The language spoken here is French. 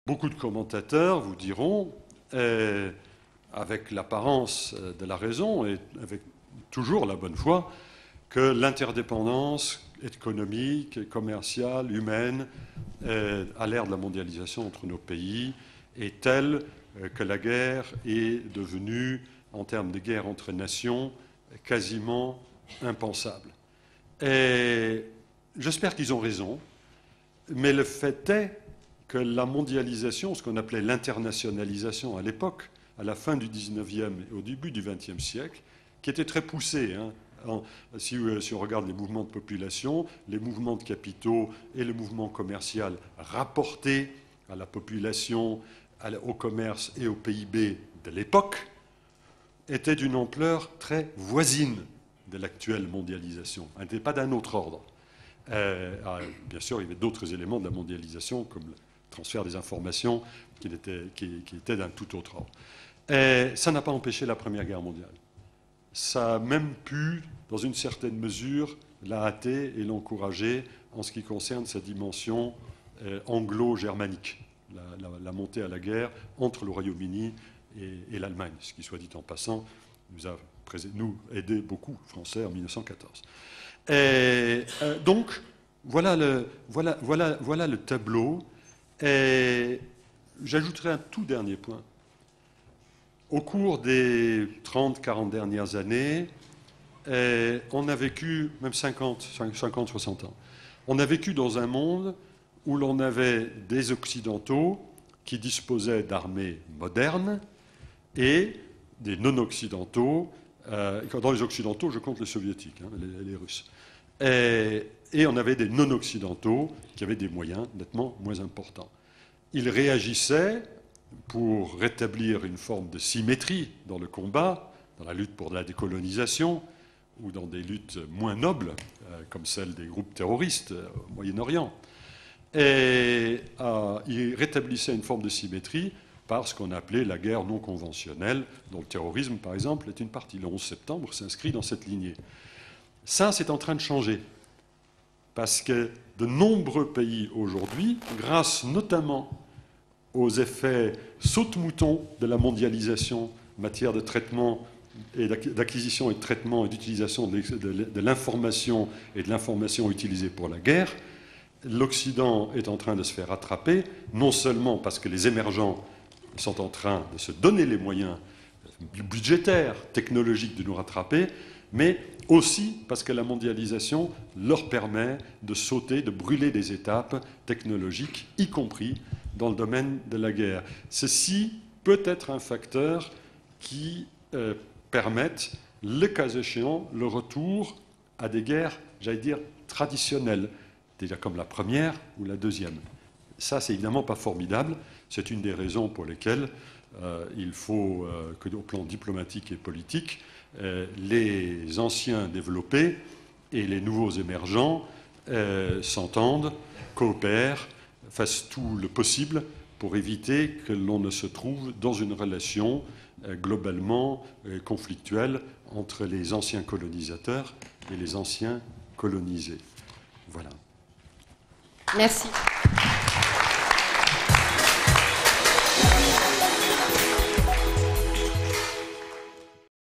beaucoup de commentateurs vous diront, avec l'apparence de la raison et avec toujours la bonne foi, que l'interdépendance économique, commerciale, humaine, à l'ère de la mondialisation entre nos pays, est telle que la guerre est devenue, en termes de guerre entre nations, quasiment impensable. Et j'espère qu'ils ont raison, mais le fait est que la mondialisation, ce qu'on appelait l'internationalisation à l'époque, à la fin du 19e et au début du 20e siècle, qui était très poussée, si on regarde les mouvements de population, les mouvements de capitaux et le mouvement commercial rapportés à la population, au commerce et au PIB de l'époque, était d'une ampleur très voisine de l'actuelle mondialisation. Elle n'était pas d'un autre ordre. Bien sûr, il y avait d'autres éléments de la mondialisation, comme le transfert des informations, qui étaient d'un tout autre ordre. Et ça n'a pas empêché la Première Guerre mondiale. Ça a même pu, dans une certaine mesure, la hâter et l'encourager en ce qui concerne sa dimension anglo-germanique, la montée à la guerre entre le Royaume-Uni et l'Allemagne, ce qui, soit dit en passant, nous a aidé beaucoup, Français, en 1914. Et, donc, voilà le tableau. Et j'ajouterai un tout dernier point. Au cours des 30-40 dernières années, on a vécu, même 50-60 ans, on a vécu dans un monde où l'on avait des Occidentaux qui disposaient d'armées modernes et des non-Occidentaux. Dans les Occidentaux, je compte les Soviétiques, les Russes. Et on avait des non-Occidentaux qui avaient des moyens nettement moins importants. Ils réagissaient pour rétablir une forme de symétrie dans le combat, dans la lutte pour la décolonisation, ou dans des luttes moins nobles, comme celle des groupes terroristes au Moyen-Orient. Et ils rétablissaient une forme de symétrie par ce qu'on appelait la guerre non conventionnelle, dont le terrorisme, par exemple, est une partie. Le 11 septembre s'inscrit dans cette lignée. Ça, c'est en train de changer, parce que de nombreux pays aujourd'hui, grâce notamment aux effets saute-mouton de la mondialisation en matière de traitement et d'acquisition et de traitement et d'utilisation de l'information et de l'information utilisée pour la guerre, l'Occident est en train de se faire rattraper, non seulement parce que les émergents sont en train de se donner les moyens budgétaires, technologiques de nous rattraper, mais aussi parce que la mondialisation leur permet de sauter, de brûler des étapes technologiques, y compris dans le domaine de la guerre. Ceci peut être un facteur qui permette, le cas échéant, le retour à des guerres, j'allais dire, traditionnelles, déjà comme la première ou la deuxième. Ça, c'est évidemment pas formidable. C'est une des raisons pour lesquelles il faut que, au plan diplomatique et politique, les anciens développés et les nouveaux émergents s'entendent, coopèrent, fassent tout le possible pour éviter que l'on ne se trouve dans une relation globalement conflictuelle entre les anciens colonisateurs et les anciens colonisés. Voilà. Merci.